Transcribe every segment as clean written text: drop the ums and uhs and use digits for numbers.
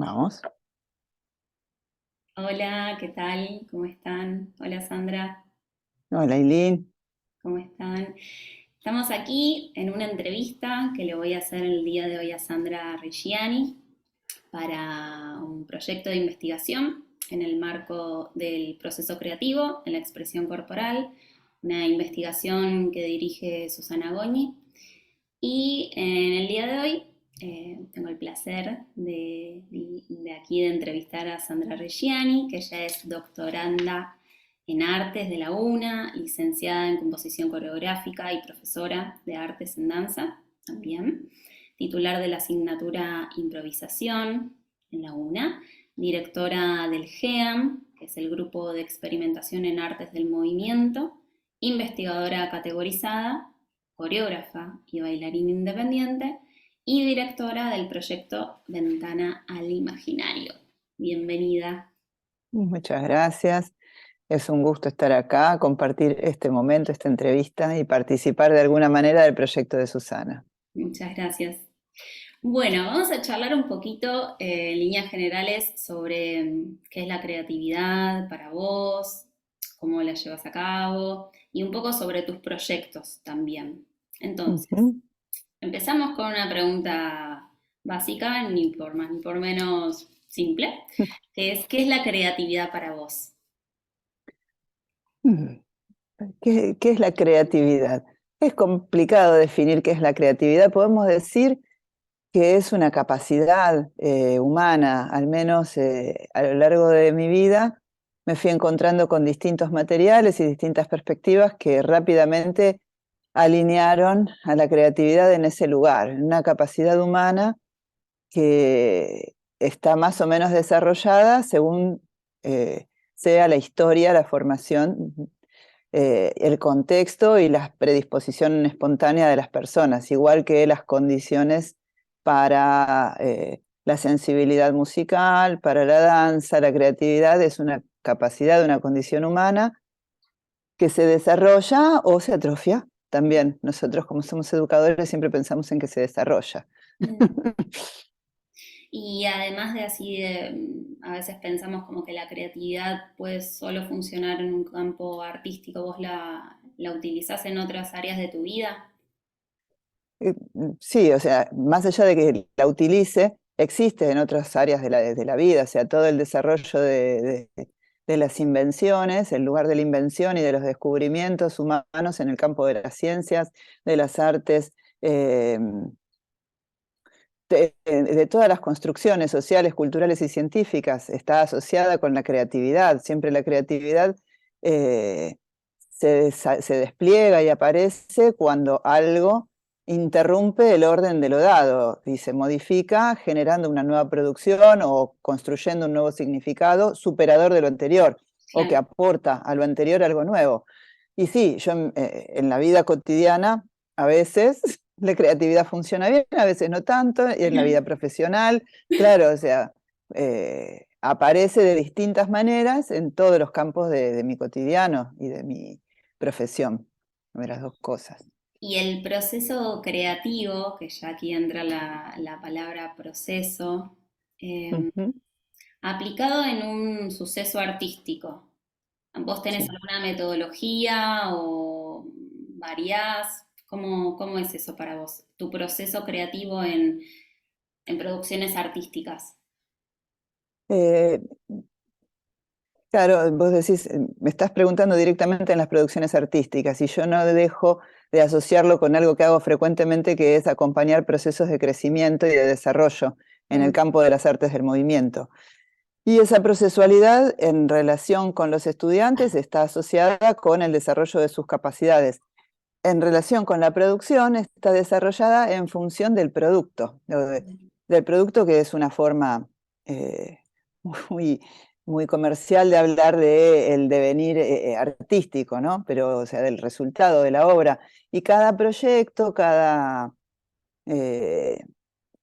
Vamos. Hola, ¿qué tal? ¿Cómo están? Hola Sandra, Hola, Eileen. ¿cómo están? Estamos aquí en una entrevista que le voy a hacer el día de hoy a Sandra Reggiani para un proyecto de investigación en el marco del proceso creativo en la expresión corporal, una investigación que dirige Susana Goñi. Y en el día de hoy tengo el placer de aquí de entrevistar a Sandra Reggiani, que ella es doctoranda en artes de la UNA, licenciada en composición coreográfica y profesora de artes en danza también, titular de la asignatura improvisación en la UNA, directora del GEAM, que es el grupo de experimentación en artes del movimiento, investigadora categorizada, coreógrafa y bailarina independiente y directora del proyecto Ventana al Imaginario. Bienvenida. Muchas gracias. Es un gusto estar acá, compartir este momento, esta entrevista y participar de alguna manera del proyecto de Susana. Muchas gracias. Bueno, vamos a charlar un poquito en líneas generales sobre qué es la creatividad para vos, cómo la llevas a cabo y un poco sobre tus proyectos también. Entonces, Ujú. empezamos con una pregunta básica, ni por más ni por menos simple, que es ¿qué es la creatividad para vos? Mm. ¿Qué es la creatividad? Es complicado definir qué es la creatividad. Podemos decir que es una capacidad humana, al menos a lo largo de mi vida, me fui encontrando con distintos materiales y distintas perspectivas que rápidamente alinearon a la creatividad en ese lugar, una capacidad humana que está más o menos desarrollada según sea la historia, la formación, el contexto y la predisposición espontánea de las personas, igual que las condiciones para la sensibilidad musical, para la danza, la creatividad es una capacidad, una condición humana que se desarrolla o se atrofia también. Nosotros, como somos educadores, siempre pensamos en que se desarrolla. Y además de así, a veces pensamos como que la creatividad puede solo funcionar en un campo artístico, vos la utilizás en otras áreas de tu vida. Sí, o sea, más allá de que la utilice, existe en otras áreas de la vida, o sea, todo el desarrollo de las invenciones, el lugar de la invención y de los descubrimientos humanos en el campo de las ciencias, de las artes, eh, de todas las construcciones sociales, culturales y científicas, está asociada con la creatividad. Siempre la creatividad eh, se despliega y aparece cuando algo interrumpe el orden de lo dado y se modifica generando una nueva producción o construyendo un nuevo significado superador de lo anterior o que Claro. aporta a lo anterior algo nuevo. Y sí, yo en la vida cotidiana a veces la creatividad funciona bien, a veces no tanto, y en la vida profesional, claro, o sea, aparece de distintas maneras en todos los campos de mi cotidiano y de mi profesión, de las dos cosas. Y el proceso creativo, que ya aquí entra la palabra proceso, eh, Ujú. aplicado en un suceso artístico. ¿Vos tenés Sí. alguna metodología o variás? ¿Cómo es eso para vos? Tu proceso creativo en producciones artísticas. Eh, Claro, vos decís, me estás preguntando directamente en las producciones artísticas y yo no dejo de asociarlo con algo que hago frecuentemente, que es acompañar procesos de crecimiento y de desarrollo en el Mm, campo de las artes del movimiento. Y esa procesualidad en relación con los estudiantes está asociada con el desarrollo de sus capacidades. En relación con la producción está desarrollada en función del producto, del producto que es una forma eh, muy, muy comercial de hablar del devenir artístico, ¿no? Pero, o sea, del resultado de la obra. Y cada proyecto, cada eh,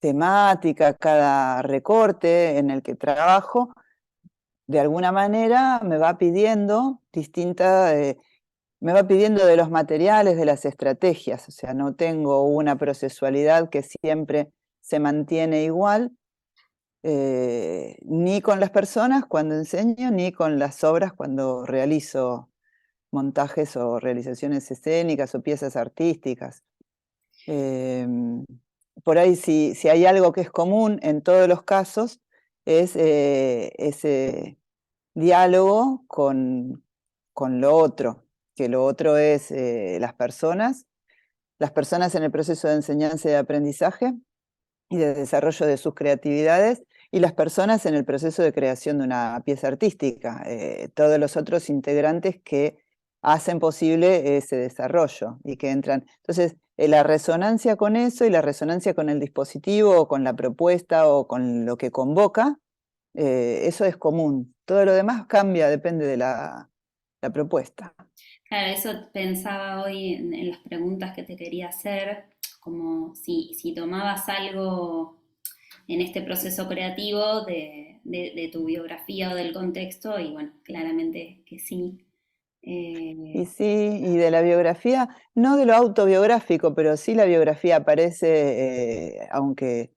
temática, cada recorte en el que trabajo, de alguna manera me va pidiendo me va pidiendo de los materiales, de las estrategias, o sea, no tengo una procesualidad que siempre se mantiene igual, ni con las personas cuando enseño, ni con las obras cuando realizo montajes o realizaciones escénicas o piezas artísticas. Por ahí si hay algo que es común en todos los casos, es ese diálogo con lo otro, que lo otro es las personas en el proceso de enseñanza y de aprendizaje y de desarrollo de sus creatividades, y las personas en el proceso de creación de una pieza artística, todos los otros integrantes que hacen posible ese desarrollo y que entran. Entonces, la resonancia con eso y la resonancia con el dispositivo o con la propuesta o con lo que convoca, eso es común. Todo lo demás cambia, depende de la propuesta. Claro, eso pensaba hoy en las preguntas que te quería hacer, como si tomabas algo en este proceso creativo de tu biografía o del contexto, y bueno, claramente que sí. Y sí, y de la biografía, no de lo autobiográfico, pero sí la biografía aparece, aunque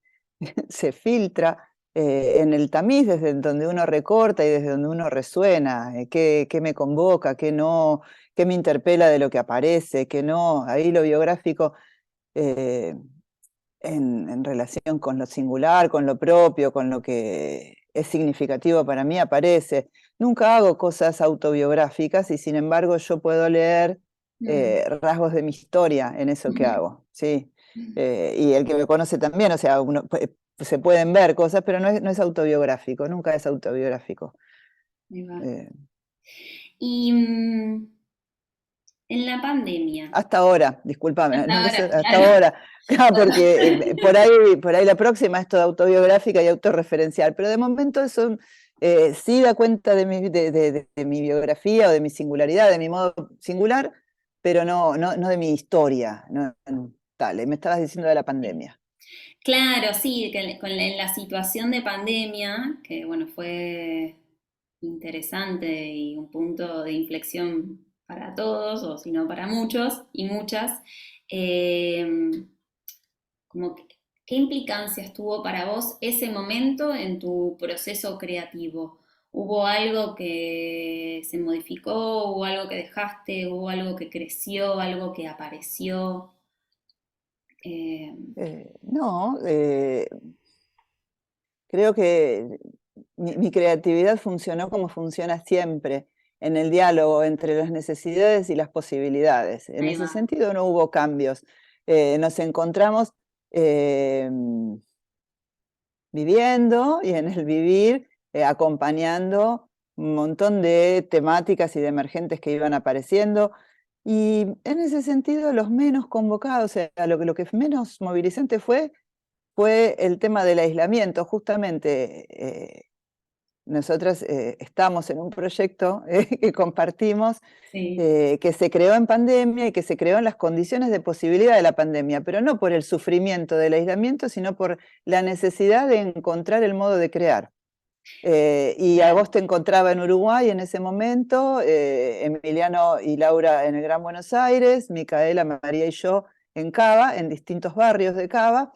se filtra, en el tamiz desde donde uno recorta y desde donde uno resuena, qué me convoca, qué no, qué me interpela de lo que aparece, qué no. Ahí lo biográfico, eh, en relación con lo singular, con lo propio, con lo que es significativo para mí, aparece. Nunca hago cosas autobiográficas y sin embargo yo puedo leer Mm. rasgos de mi historia en eso que hago, ¿sí? Y el que me conoce también, o sea, se pueden ver cosas, pero no es autobiográfico, nunca es autobiográfico. Ahí va. Eh, Y en la pandemia, Hasta ahora, discúlpame, hasta ahora, hasta claro. ahora. Claro, porque por ahí la próxima es toda autobiográfica y autorreferencial, pero de momento eso sí da cuenta de mi biografía o de mi singularidad, de mi modo singular, pero no de mi historia. Dale, me estabas diciendo de la pandemia. Claro, sí, en la situación de pandemia, que bueno, fue interesante y un punto de inflexión para todos, o si no para muchos y muchas, eh, como ¿qué implicancias tuvo para vos ese momento en tu proceso creativo? ¿Hubo algo que se modificó? ¿Hubo algo que dejaste? ¿Hubo algo que creció? ¿Algo que apareció? Eh, No, creo que mi creatividad funcionó como funciona siempre, en el diálogo entre las necesidades y las posibilidades. En ahí ese va. sentido no hubo cambios. Nos encontramos eh, viviendo y en el vivir acompañando un montón de temáticas y de emergentes que iban apareciendo. Y en ese sentido, los menos convocados, o sea, lo que menos movilizante fue el tema del aislamiento. Justamente nosotras estamos en un proyecto que compartimos, Sí. que se creó en pandemia y que se creó en las condiciones de posibilidad de la pandemia, pero no por el sufrimiento del aislamiento, sino por la necesidad de encontrar el modo de crear. Y a Claro. vos te encontraba en Uruguay en ese momento, Emiliano y Laura en el Gran Buenos Aires, Micaela, María y yo en Cava, en distintos barrios de Cava.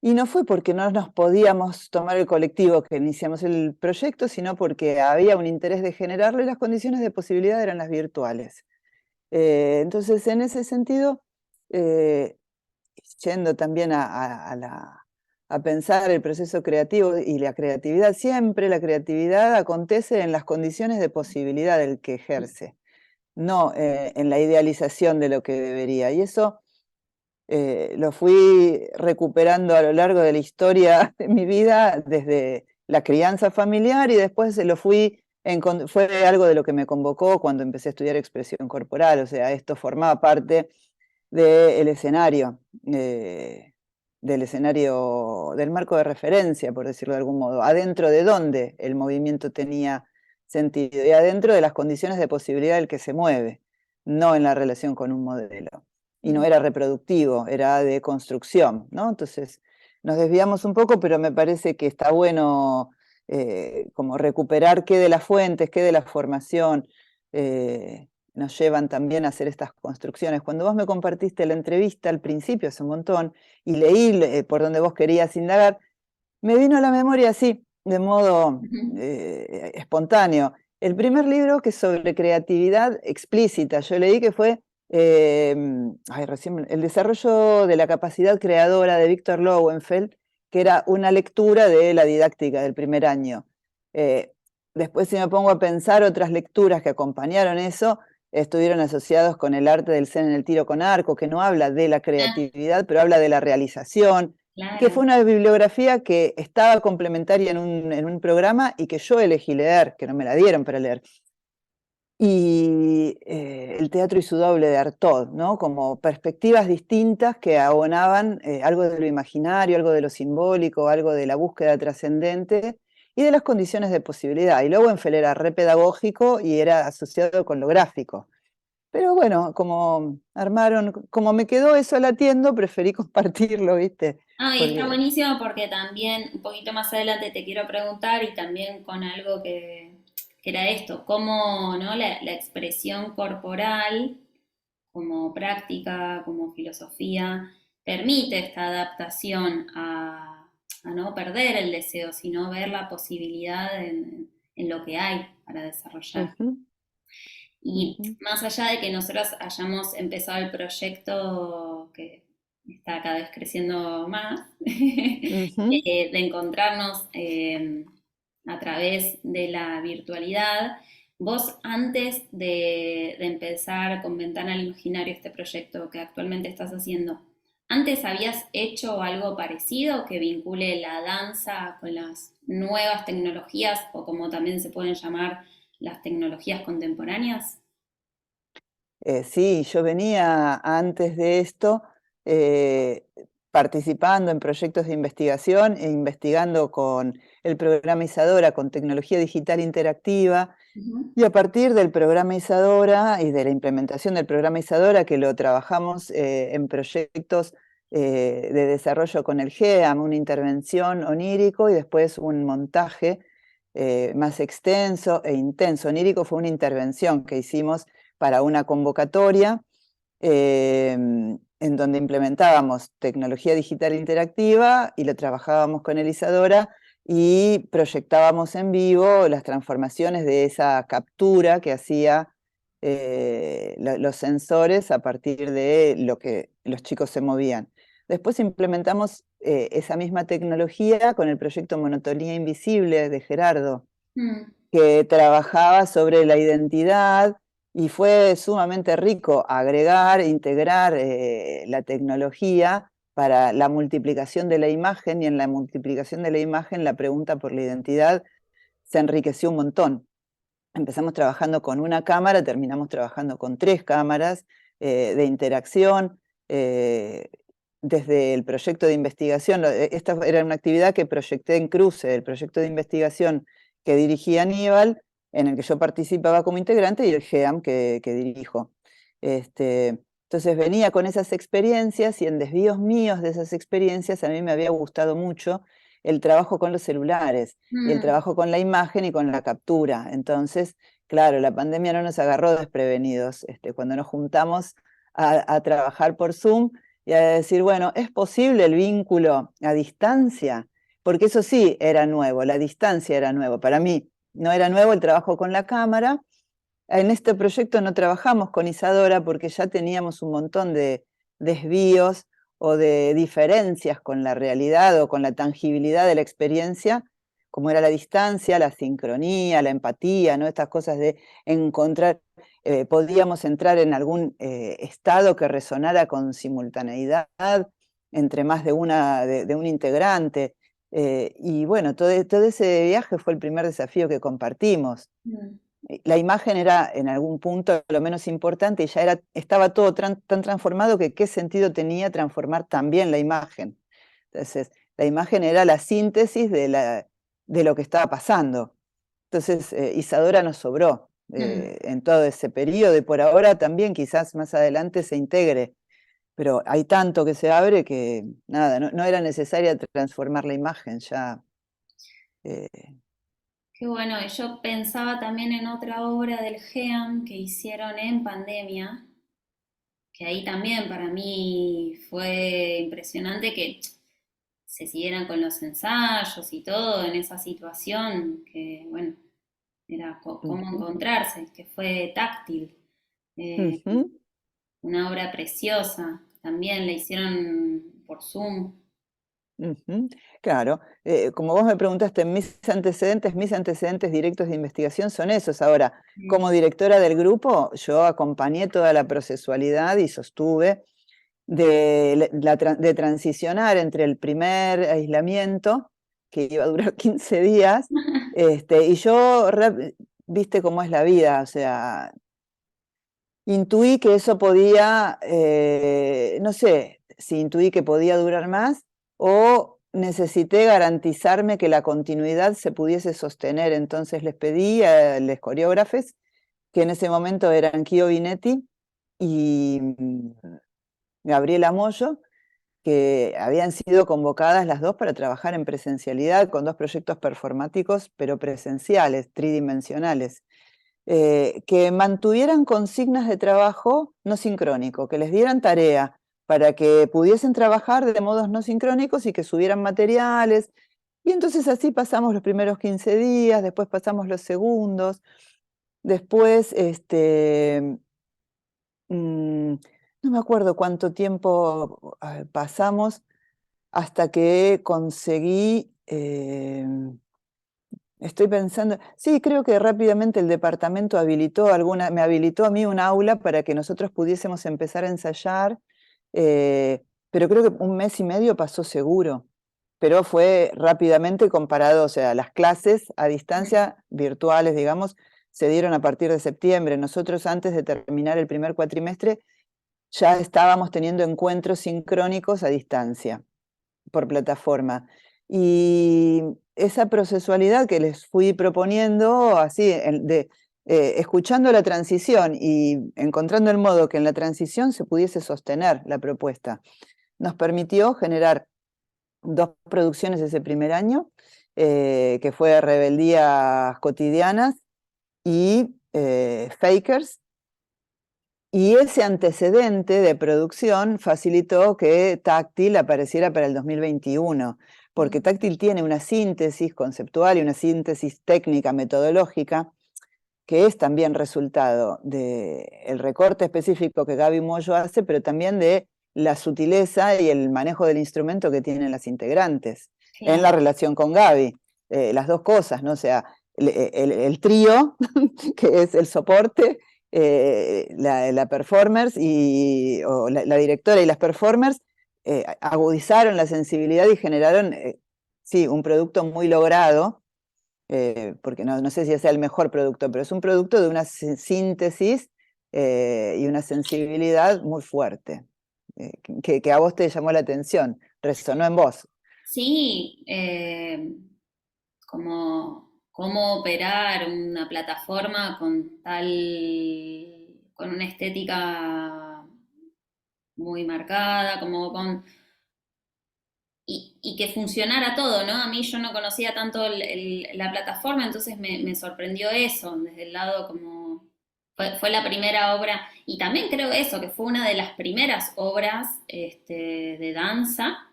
Y no fue porque no nos podíamos tomar el colectivo que iniciamos el proyecto, sino porque había un interés de generarlo y las condiciones de posibilidad eran las virtuales. Entonces, en ese sentido, eh, yendo también a pensar el proceso creativo y la creatividad, siempre la creatividad acontece en las condiciones de posibilidad del que ejerce, no en la idealización de lo que debería. Y eso lo fui recuperando a lo largo de la historia de mi vida, desde la crianza familiar y después fue algo de lo que me convocó cuando empecé a estudiar expresión corporal, o sea, esto formaba parte del escenario, del escenario, del marco de referencia, por decirlo de algún modo, adentro de donde el movimiento tenía sentido y adentro de las condiciones de posibilidad del que se mueve, no en la relación con un modelo. Y no era reproductivo, era de construcción, ¿no? Entonces, nos desviamos un poco, pero me parece que está bueno como recuperar qué de las fuentes, qué de la formación, nos llevan también a hacer estas construcciones. Cuando vos me compartiste la entrevista al principio, hace un montón, y leí por donde vos querías indagar, Me vino a la memoria así, de modo Ujú. espontáneo. El primer libro que es sobre creatividad explícita, yo leí que fue El desarrollo de la capacidad creadora de Víctor Lowenfeld, que era una lectura de la didáctica del primer año. Eh, Después, si me pongo a pensar, otras lecturas que acompañaron eso estuvieron asociados con el arte del zen en el tiro con arco, que no habla de la Ah, creatividad, pero habla de la realización, que claro. fue una bibliografía que estaba complementaria en un programa y que yo elegí leer, que no me la dieron para leer. Y el teatro y su doble de Artaud, ¿no? Como perspectivas distintas que abonaban algo de lo imaginario, algo de lo simbólico, algo de la búsqueda trascendente y de las condiciones de posibilidad. Y Lowenfeld era re pedagógico y era asociado con lo gráfico. Pero bueno, como armaron, como me quedó eso latiendo, preferí compartirlo, ¿viste? Ah, y está Porque buenísimo porque también un poquito más adelante te quiero preguntar y también con algo que era esto, cómo, ¿no? La expresión corporal como práctica, como filosofía, permite esta adaptación a no perder el deseo, sino ver la posibilidad en lo que hay para desarrollar. ujú, Y ujú, más allá de que nosotros hayamos empezado el proyecto que está cada vez creciendo más, ujú. de encontrarnos a través de la virtualidad, vos antes de empezar con Ventana al Imaginario, este proyecto que actualmente estás haciendo, ¿antes habías hecho algo parecido que vincule la danza con las nuevas tecnologías o como también se pueden llamar las tecnologías contemporáneas? Sí, yo venía antes de esto eh, participando en proyectos de investigación e investigando con el programa Isadora, con tecnología digital interactiva, Ujú. y a partir del programa Isadora y de la implementación del programa Isadora, que lo trabajamos en proyectos de desarrollo con el GEAM, una intervención onírico y después un montaje más extenso e intenso. Onírico fue una intervención que hicimos para una convocatoria en donde implementábamos tecnología digital interactiva y lo trabajábamos con el Isadora y proyectábamos en vivo las transformaciones de esa captura que hacía los sensores a partir de lo que los chicos se movían. Después implementamos esa misma tecnología con el proyecto Monotonía Invisible de Gerardo, Mm, que trabajaba sobre la identidad y fue sumamente rico agregar, integrar la tecnología para la multiplicación de la imagen y en la multiplicación de la imagen la pregunta por la identidad se enriqueció un montón. Empezamos trabajando con una cámara, terminamos trabajando con 3 cámaras de interacción. eh, Desde el proyecto de investigación, esta era una actividad que proyecté en Cruce, el proyecto de investigación que dirigía Aníbal, en el que yo participaba como integrante, y el GEAM que dirijo. Entonces venía con esas experiencias y en desvíos míos de esas experiencias a mí me había gustado mucho el trabajo con los celulares y el mm, trabajo con la imagen y con la captura. Entonces, claro, la pandemia no nos agarró desprevenidos. Cuando nos juntamos a trabajar por Zoom y a decir, bueno, ¿es posible el vínculo a distancia? Porque eso sí era nuevo, la distancia era nuevo. Para mí no era nuevo el trabajo con la cámara. En este proyecto no trabajamos con Isadora porque ya teníamos un montón de desvíos o de diferencias con la realidad o con la tangibilidad de la experiencia, como era la distancia, la sincronía, la empatía, ¿no? Estas cosas de encontrar, podíamos entrar en algún estado que resonara con simultaneidad entre más de un integrante. Y bueno, todo ese viaje fue el primer desafío que compartimos. mm, La imagen era en algún punto lo menos importante y ya estaba todo tan transformado que qué sentido tenía transformar también la imagen. Entonces, la imagen era la síntesis de lo que estaba pasando. Entonces, Isadora nos sobró mm. en todo ese periodo y por ahora también quizás más adelante se integre, pero hay tanto que se abre que nada, no era necesaria transformar la imagen, ya. eh, Qué bueno, y yo pensaba también en otra obra del GEAM que hicieron en pandemia, que ahí también para mí fue impresionante que se siguieran con los ensayos y todo en esa situación, que bueno, era cómo Ujú, encontrarse, que fue Táctil, eh, ujú, una obra preciosa, también la hicieron por Zoom. ujú. Claro, como vos me preguntaste, mis antecedentes directos de investigación son esos. Ahora, Mm. como directora del grupo, yo acompañé toda la procesualidad y sostuve de transicionar entre el primer aislamiento, que iba a durar 15 días, y yo, viste cómo es la vida, o sea, intuí que eso podía, no sé si intuí que podía durar más o necesité garantizarme que la continuidad se pudiese sostener. Entonces les pedí a los coreógrafos, que en ese momento eran Kio Vinetti y Gabriela Moyo, que habían sido convocadas las dos para trabajar en presencialidad con dos proyectos performáticos, pero presenciales, tridimensionales, que mantuvieran consignas de trabajo no sincrónico, que les dieran tarea para que pudiesen trabajar de modos no sincrónicos y que subieran materiales. Y entonces así pasamos los primeros 15 días, después pasamos los segundos, después mm, no me acuerdo cuánto tiempo pasamos hasta que conseguí, estoy pensando, sí, creo que rápidamente el departamento me habilitó a mí un aula para que nosotros pudiésemos empezar a ensayar, pero creo que un mes y medio pasó seguro, pero fue rápidamente comparado, o sea, las clases a distancia, virtuales, digamos, se dieron a partir de septiembre. Nosotros antes de terminar el primer cuatrimestre ya estábamos teniendo encuentros sincrónicos a distancia por plataforma. Y esa procesualidad que les fui proponiendo, así, escuchando la transición y encontrando el modo que en la transición se pudiese sostener la propuesta, nos permitió generar dos producciones ese primer año, que fue Rebeldías Cotidianas y Fakers, y ese antecedente de producción facilitó que Táctil apareciera para el 2021, porque Táctil tiene una síntesis conceptual y una síntesis técnica metodológica que es también resultado del recorte específico que Gaby Moyo hace, pero también de la sutileza y el manejo del instrumento que tienen las integrantes en la Claro. relación con Gaby. Las dos cosas, ¿no? O sea, el trío, que es el soporte, la performers o la directora y las performers agudizaron la sensibilidad y generaron, sí, un producto muy logrado, porque no sé si sea el mejor producto, pero es un producto de una síntesis y una sensibilidad muy fuerte, que a vos te llamó la atención, resonó en vos. Sí, cómo operar una plataforma con una estética muy marcada, y que funcionara todo, ¿no? A mí yo no conocía tanto la plataforma, entonces me sorprendió eso, desde el lado como fue la primera obra, y también creo eso, que fue una de las primeras obras de danza,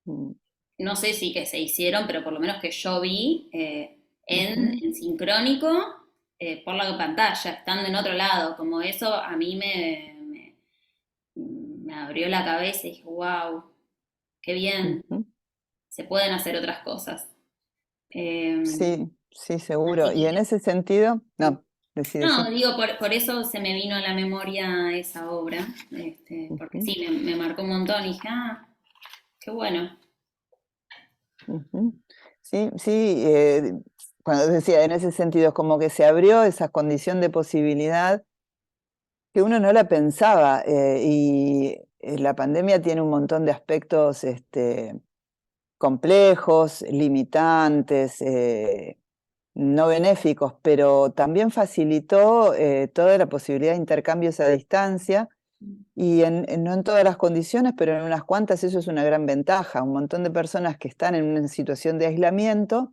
Mm, no sé si que se hicieron, pero por lo menos que yo vi ujú, en sincrónico por la pantalla, estando en otro lado, como eso a mí me abrió la cabeza y dije, wow, qué bien, ujú. se pueden hacer otras cosas. Eh, Sí, sí, seguro. Así Y en que, ese sentido, no, decide. no, digo, por eso se me vino a la memoria esa obra, porque Ujú, sí, me marcó un montón y dije, ah, qué bueno. ujú. Sí, sí, cuando decía en ese sentido, es como que se abrió esa condición de posibilidad que uno no la pensaba, y la pandemia tiene un montón de aspectos complejos, limitantes, no benéficos, pero también facilitó toda la posibilidad de intercambios a distancia y no en todas las condiciones, pero en unas cuantas eso es una gran ventaja. Un montón de personas que están en una situación de aislamiento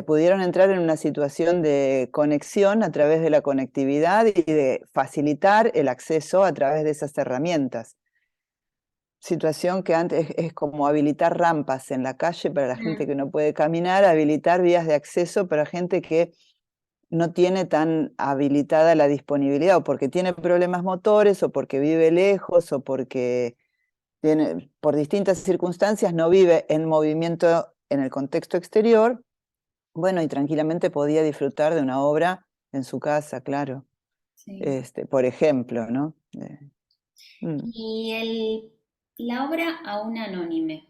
pudieron entrar en una situación de conexión a través de la conectividad y de facilitar el acceso a través de esas herramientas. situación que antes es como habilitar rampas en la calle para la gente Mm, que no puede caminar, habilitar vías de acceso para gente que no tiene tan habilitada la disponibilidad, o porque tiene problemas motores, o porque vive lejos, o porque tiene, por distintas circunstancias no vive en movimiento en el contexto exterior. Bueno, y tranquilamente podía disfrutar de una obra en su casa, claro. sí. Por ejemplo, ¿no? Mm, Y la obra Aún Anónime.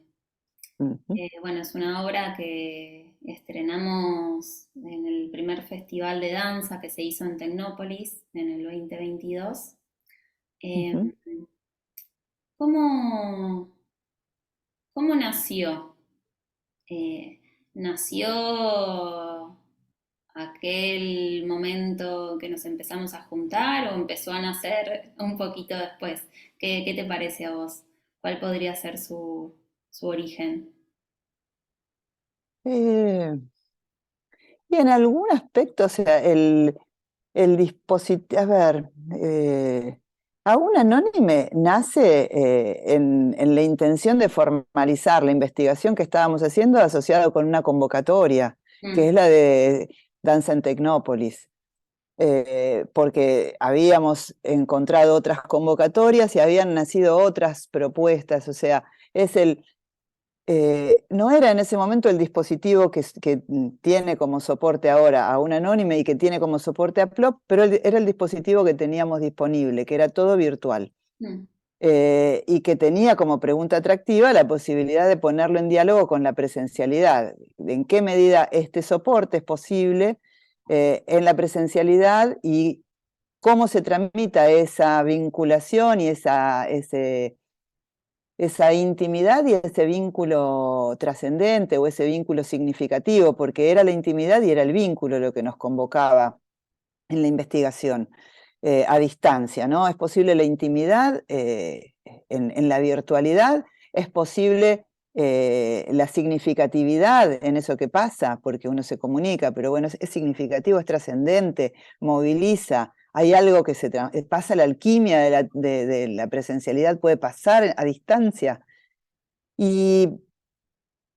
ujú, Bueno, es una obra que estrenamos en el primer festival de danza que se hizo en Tecnópolis en el 2022. Eh, ujú. ¿cómo, cómo nació? Eh, ¿Nació aquel momento que nos empezamos a juntar o empezó a nacer un poquito después? ¿Qué te parece a vos? ¿Cuál podría ser su origen? Eh, y en algún aspecto, o sea, el dispositivo, a ver, Aún Anónime nace en la intención de formalizar la investigación que estábamos haciendo asociado con una convocatoria, que Mm, es la de Danza en Tecnópolis. Porque habíamos encontrado otras convocatorias y habían nacido otras propuestas, o sea, es no era en ese momento el dispositivo que tiene como soporte ahora a un anónime y que tiene como soporte a Plop, pero era el dispositivo que teníamos disponible, que era todo virtual. mm, Y que tenía como pregunta atractiva la posibilidad de ponerlo en diálogo con la presencialidad. ¿En qué medida este soporte es posible en la presencialidad y cómo se tramita esa vinculación y esa intimidad y ese vínculo trascendente o ese vínculo significativo? Porque era la intimidad y era el vínculo lo que nos convocaba en la investigación a distancia, ¿no? Es posible la intimidad en la virtualidad, es posible la significatividad en eso que pasa, porque uno se comunica, pero bueno, es significativo, es trascendente, moviliza. Hay algo que pasa, la alquimia de la presencialidad puede pasar a distancia. Y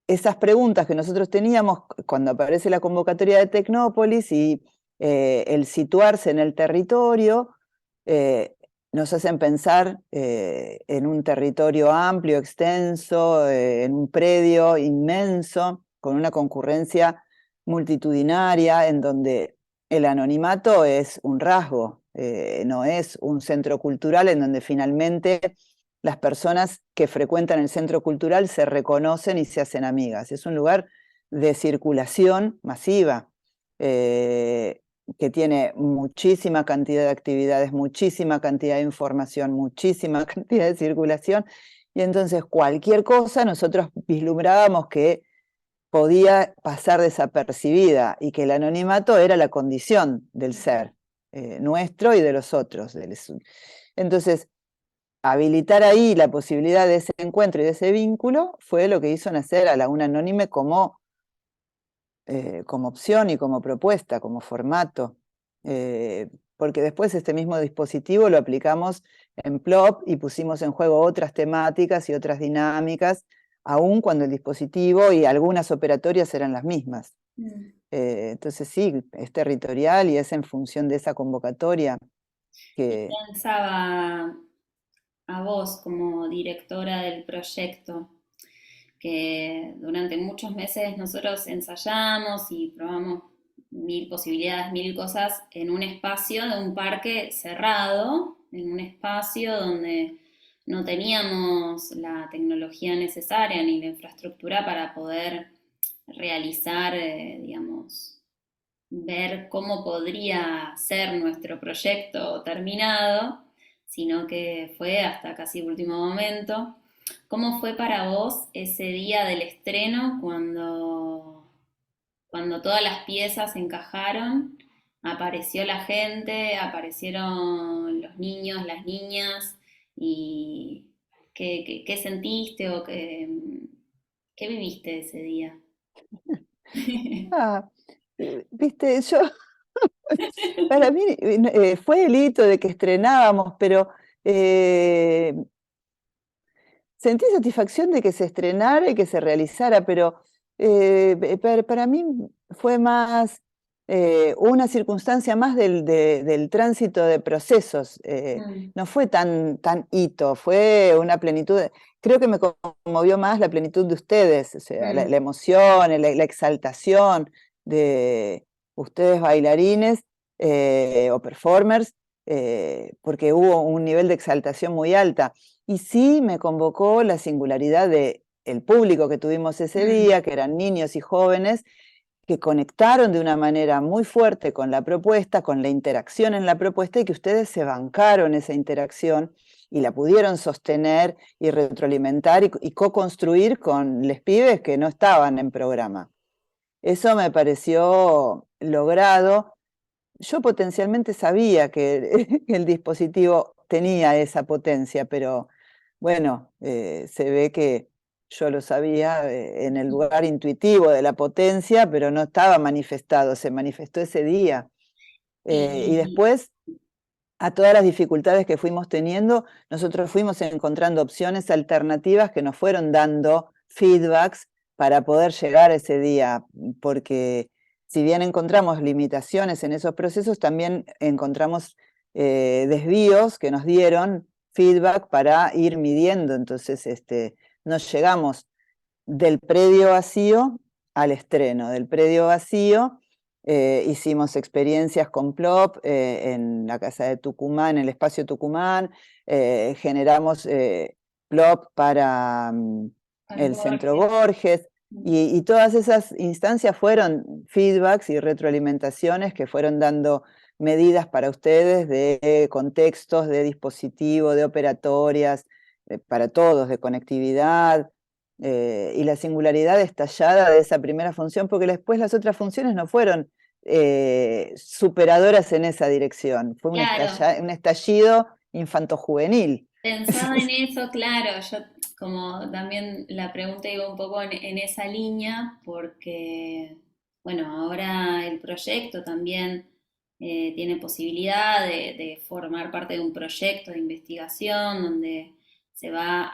esas preguntas que nosotros teníamos cuando aparece la convocatoria de Tecnópolis y el situarse en el territorio, eh, nos hacen pensar en un territorio amplio, extenso, en un predio inmenso, con una concurrencia multitudinaria, en donde el anonimato es un rasgo, no es un centro cultural en donde finalmente las personas que frecuentan el centro cultural se reconocen y se hacen amigas. Es un lugar de circulación masiva, que tiene muchísima cantidad de actividades, muchísima cantidad de información, muchísima cantidad de circulación, y entonces cualquier cosa nosotros vislumbrábamos que podía pasar desapercibida y que el anonimato era la condición del ser nuestro y de los otros. Entonces, habilitar ahí la posibilidad de ese encuentro y de ese vínculo fue lo que hizo nacer a la UNA Anónime como opción y como propuesta, como formato. Porque después este mismo dispositivo lo aplicamos en Plop y pusimos en juego otras temáticas y otras dinámicas, aun cuando el dispositivo y algunas operatorias eran las mismas. mm. Entonces sí, es territorial y es en función de esa convocatoria Y que... pensaba a vos como directora del proyecto, que durante muchos meses nosotros ensayamos y probamos mil posibilidades, mil cosas en un espacio de un parque cerrado, en un espacio donde no teníamos la tecnología necesaria ni la infraestructura para poder realizar, digamos, ver cómo podría ser nuestro proyecto terminado, sino que fue hasta casi último momento. ¿Cómo fue para vos ese día del estreno cuando todas las piezas encajaron? Apareció la gente, aparecieron los niños, las niñas, y qué sentiste o qué viviste ese día? Ah, viste, yo para mí fue el hito de que estrenábamos, pero sentí satisfacción de que se estrenara y que se realizara, pero para mí fue más una circunstancia más del tránsito de procesos. Mm, No fue tan hito, fue una plenitud. Creo que me conmovió más la plenitud de ustedes, o sea, la mm. emoción, la exaltación de ustedes bailarines o performers, porque hubo un nivel de exaltación muy alta. Y sí me convocó la singularidad de el público que tuvimos ese Mm. día, que eran niños y jóvenes, que conectaron de una manera muy fuerte con la propuesta, con la interacción en la propuesta, y que ustedes se bancaron esa interacción y la pudieron sostener y retroalimentar y co-construir con los pibes que no estaban en programa. Eso me pareció logrado. Yo potencialmente sabía que el dispositivo tenía esa potencia, pero bueno, se ve que yo lo sabía en el lugar intuitivo de la potencia, pero no estaba manifestado, se manifestó ese día. Y Y después, a todas las dificultades que fuimos teniendo, nosotros fuimos encontrando opciones alternativas que nos fueron dando feedbacks para poder llegar a ese día, porque si bien encontramos limitaciones en esos procesos, también encontramos desvíos que nos dieron feedback para ir midiendo. Entonces, nos llegamos del predio vacío al estreno, del predio vacío. Hicimos experiencias con Plop en la Casa de Tucumán, en el Espacio Tucumán, generamos Plop para al el Centro Borges. Borges, Mm. y todas esas instancias fueron feedbacks y retroalimentaciones que fueron dando medidas para ustedes de contextos, de dispositivo, de operatorias, para todos, de conectividad, y la singularidad estallada de esa primera función, porque después las otras funciones no fueron superadoras en esa dirección, fue Claro, un estallido infantojuvenil. pensaba en eso, claro, yo como también la pregunta iba un poco en esa línea, porque, bueno, ahora el proyecto también tiene posibilidad de formar parte de un proyecto de investigación donde se va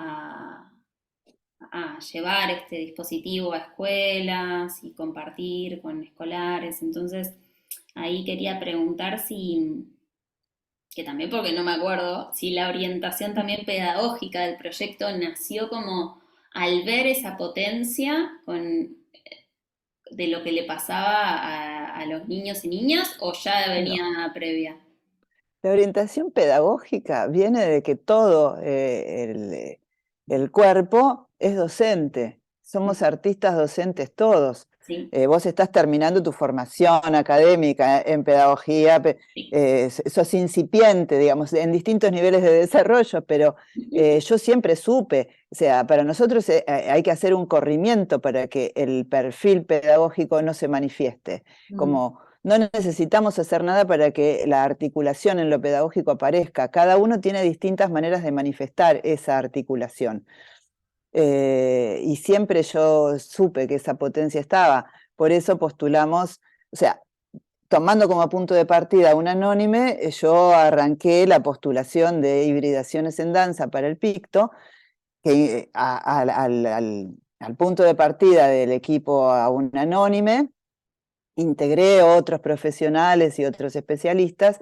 a llevar este dispositivo a escuelas y compartir con escolares. Entonces, ahí quería preguntar si, que también porque no me acuerdo, si la orientación también pedagógica del proyecto nació como al ver esa potencia de lo que le pasaba a los niños y niñas o ya No. venía previa. La orientación pedagógica viene de que todo el cuerpo es docente. Somos artistas docentes todos. Sí, Vos estás terminando tu formación académica en pedagogía, sí. sos incipiente, digamos, en distintos niveles de desarrollo, pero yo siempre supe, o sea, para nosotros hay que hacer un corrimiento para que el perfil pedagógico no se manifieste, Mm, como no necesitamos hacer nada para que la articulación en lo pedagógico aparezca. Cada uno tiene distintas maneras de manifestar esa articulación. Y siempre yo supe que esa potencia estaba. Por eso postulamos, o sea, tomando como punto de partida un anónime, yo arranqué la postulación de hibridaciones en danza para el Picto, que al punto de partida del equipo a un anónime, integré otros profesionales y otros especialistas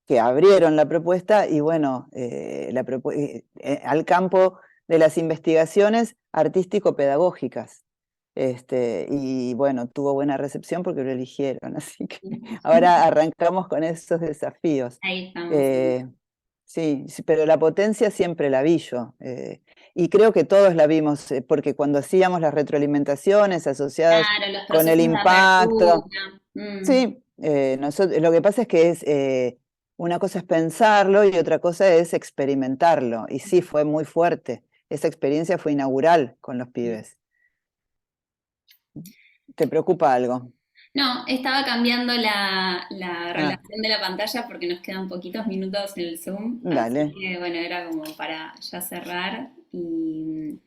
que abrieron la propuesta y bueno, al campo de las investigaciones artístico-pedagógicas. Y bueno, tuvo buena recepción porque lo eligieron, así que ahora arrancamos con esos desafíos. ahí estamos. Eh, sí, sí, pero la potencia siempre la vi yo. Y creo que todos la vimos, porque cuando hacíamos las retroalimentaciones asociadas Claro, los con el procesos de impacto, apertura. Mm. sí, lo que pasa es que una cosa es pensarlo y otra cosa es experimentarlo. Y sí, fue muy fuerte. Esa experiencia fue inaugural con los pibes. ¿Te preocupa algo? No, estaba cambiando la Ah, relación de la pantalla porque nos quedan poquitos minutos en el Zoom, así dale. que bueno, era como para ya cerrar. ¿Y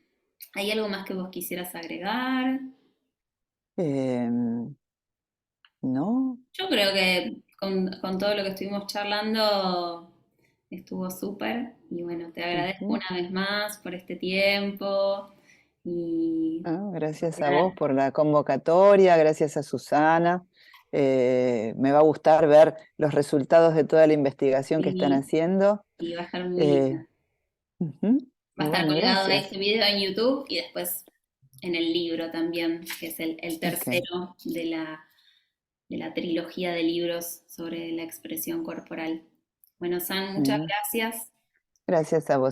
hay algo más que vos quisieras agregar? Em, ¿No? Yo creo que con todo lo que estuvimos charlando estuvo súper y bueno, te agradezco Ujú. una vez más por este tiempo y Ah, gracias a vos nada, por la convocatoria, gracias a Susana. Me va a gustar ver los resultados de toda la investigación que están sí, haciendo. y va a estar muy Eh, lindo. Ujú. Va a Y estar bueno, colgado este gracias. video en YouTube y después en el libro también, que es el Ok. tercero de la trilogía de libros sobre la expresión corporal. Bueno, San, muchas Mm. gracias. Gracias a vos.